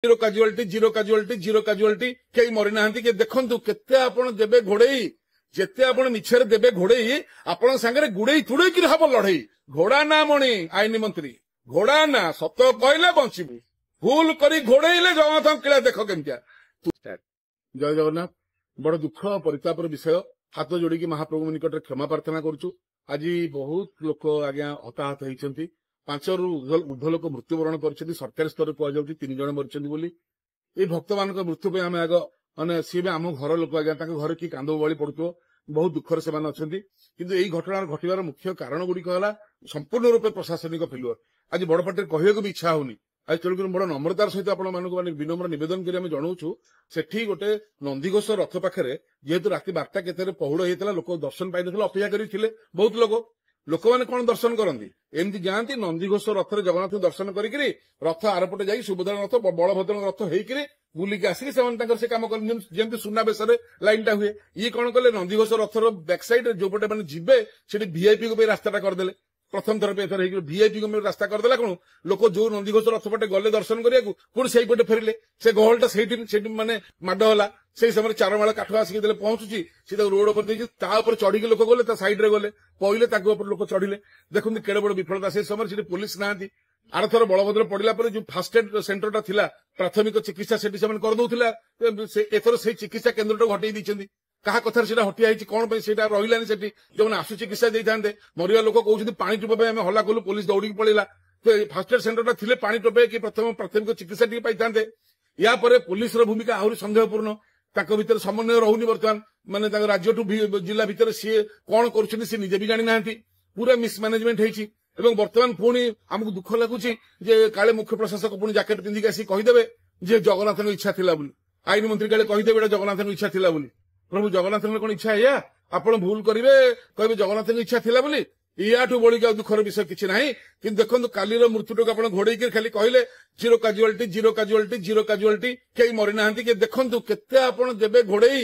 Zero casualty zero casualty कई मरी ना कि देखु केते आपण देबे घोड़ई जेते आपण मिछरे देबे घोड़ई आपण सांगरे गुड़ई तुड़ई कि हम लड़ई घोड़ा ना मणि आईन मंत्री घोड़ा ना सत कहले बंचबू भूल करी घोड़ईले जगन्नाथ किला देख केमतिया जय जगन्नाथ बड़ दुख परितापर विषय हाथ जोड़ी महाप्रभु निकट क्षमा प्रार्थना करुचु आज बहुत लोक आज्ञा हताहत होती 5 रु ऊर्ध लोक मृत्युवरण कर सरकारी स्तर कहु 3 जन मरी ये भक्त मान मृत्यु आम आग मानने सी भी आम घर लोक आज्ञा घर कि कांद बड़ी पड़ुव बहुत दुखर से किंतु यही घटना घटवार मुख्य कारण गुड़िक है संपूर्ण रूपे प्रशासनिक फेलुअर आज बड़ पार्टी कहूँ भी इच्छा होनी आज तेणुक बड़ नम्रतार सहित आपने विनम्र नवेदन कर जनाऊँ से गोटे नंदीघोष रथ पाखे जेहेतु राति 12टा केते पहुड़ होता लोक दर्शन पाई अपेक्षा करते बहुत लोक मैंने कौन दर्शन करती एमती जाती नंदीघोष रथ जगन्नाथ दर्शन करी रथ आरपटे जाई सुभद्रा रथ बलभद्र रथ होकर बुलिक आसिक से कम कर सुनावेश लाइन टा हुए ये कौन कले नंदीघोष रथर बैक साइड जो पटे मैंने जीवे से वीआईपी को रास्ता करदे प्रथम थर पे एथर वीआईपी को रास्ता करदेला कौन लोक जो नंदीघोष रथ पटे गले दर्शन करिया पुणी से पटे फेरिले से गहलटा से माने माड होला से समय 4 माळ काठ आसिक पहुंचुची सी रोड पर चढ़ी लोक गले सैड्रे गले पहिले लोक चढ़िले देखते केड़े बड़ विफलता से समय पुलिस ना आरथर बलभद्र पड़ा पर जो फास्ट एड सेंटर था प्राथमिक चिकित्सा से करदे एथर से चिकित्सा केन्द्र हटई दी क्या कथार से हटिया कौन रही से जो आसु चिकित्सा देते मरिया लोक कहते पानी टोपे आम हल्ला कलु पुलिस दौड़ी पड़ेगा तो फास्ट एड सेंटर थे पानी टोपे कि प्रथम प्राथमिक चिकित्सा टी पाई या पुलिस भूमिका आहरी सन्देहपूर्ण भीतर समन्वय रोनी बर्तमान मानने राज्य टू जिला भितर सी कौन करजे भी जानी ना पूरा मिसमानेजमेंट होती बर्तमान पुणी आमको दुख लगुच काले मुख्य प्रशासक पुणी जैकेट पिंधिक आसी कहीदेवे जे जगन्नाथ इच्छा थिला आईन मंत्री काले कहीदेवे जगन्नाथ इच्छा थिला प्रभु जगन्नाथ कौन इच्छा है आप भूल करेंगे कहे जगन्नाथ इच्छा थिला या बड़ी दुखर विषय किसी ना कि देखो कालीर मृत्यु आप घोड़े खाली कहले जीरो काजुआलिटी कई मरी ना कि देखु केते आपण देबे घोड़ई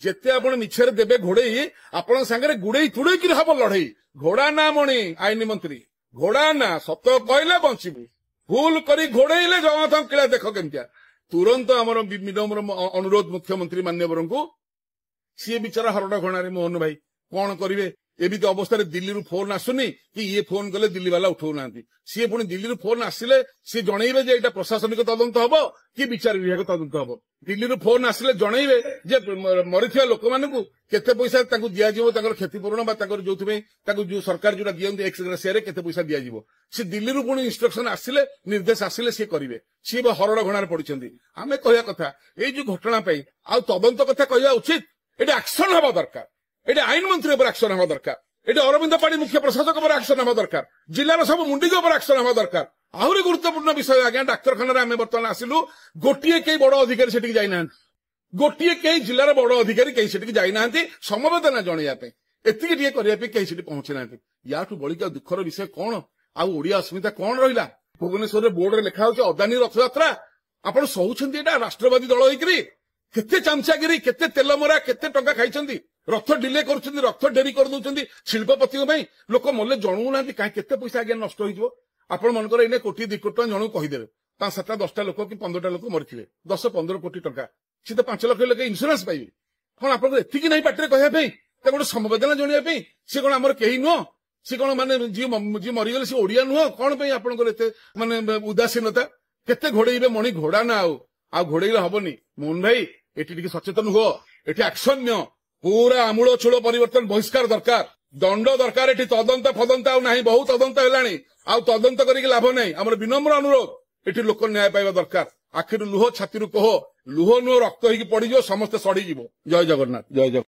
जेते आपण मिछरे देबे घोड़ई आपण सांगरे गुड़ई तुड़ई कि हम लड़ई घोड़ा ना मणि आईन मंत्री घोड़ा ना सत कहले बंचबू भूल करी घोड़ईले जगन्नाथ किला देख केमतिया तुरंत आमर विनम्र अनुरोध मुख्यमंत्री मान्यवर को सी बेचारा हरड़ा घणारे मोहन भाई कौन करेंगे एमती अवस्था दिल्ली फोन आसुनी कि ये फोन कले दिल्ली वाला उठाऊ ना सी पुणी दिल्ली फोन आसिले सी जनइबे जे एटा प्रशासनिक तदंत हबो कि विचार विभाग तदंत हबो दिल्ली फोन आसिले जनइबे जे मरिथिया लोक मानकु केते पैसा ताकू दिया जिवो ताकर क्षतिपूरण बा ताकर जोथबे ताकू जो सरकार जोरा दियंती एक्स ग्रेसिया केते पैसा दिया जिवो सी दिल्ली पुणी इंस्ट्रक्शन आसिले निर्देश आसिले सी करिवे सी हरड़ घणार पड़िछंती आमे कहया कथा ए जो घटना पई आ तदंत कथा कहया उचित एटा एक्शन हबा दरकार ये आईन मंत्री एक्शन हवा दरकार ये अरविंद पाड़ी मुख्य प्रशासक एक्शन हवा दरकार जिलार सब मुंडी एक्शन हवा दरकार आहरी गुरुत्वपूर्ण विषय आज्ञा डाक्तखाना आम बर्तमान आसिलु गोटे कई बड़ अधिकारी से जाइना गोटे कई जिलार बड़ अधिकारी कहीं से जाइना समवेदना जनवाई एति कहीं से पहुंची ना या बड़ी दुखर विषय कौन आड़िया अस्मिता कौन रहा भुवनेश्वर बोर्ड में लिखा अदानी रथयात्रा आप सहूं राष्ट्रवादी दल होकर केते चामचागिरी केते तेलमरा केते टंका खाई रथ डिले कर रथ डेरी कर शिल्पपति लोक मल्ले जनऊ ना कहीं केते पैसा आज्ञा नष्ट हो आपण मनकर एने कोटी 2 कोटी जनू कहीदेवे 5 7 10टा लोक कि 15टा लोक मरी 10-15 कोटी टंका सी तो 5 लाख लोक इंश्योरेंस पाइबे कौन आप एति ना पार्टी कहवाई गोटे समवेदना जनवाई सी कौन आमर कहीं नुह सी कौन माने जी मरीगले सी ओडिया नुह कौन आपंकर माने उदासीनता केते घोड़े मणि घोड़ा ना आ घोड़े हबनी मोहन भाई ये सचेतन हुआ ये एक्शन नियो पूरा आमूल चूल परिवर्तन बहिष्कार दरकार दंड दरकार ये तदंत फदंत आउ नहीं बहुत तदंत है आउ तदंत करके लाभ नहीं आम विनम्र अनुरोध ये लोक न्याय पाइबा दरकार आखिर लुह छाती कह लुह नुह रक्त हो पड़ समस्ते सड़ी जय जगन्नाथ जय जगन्नाथ।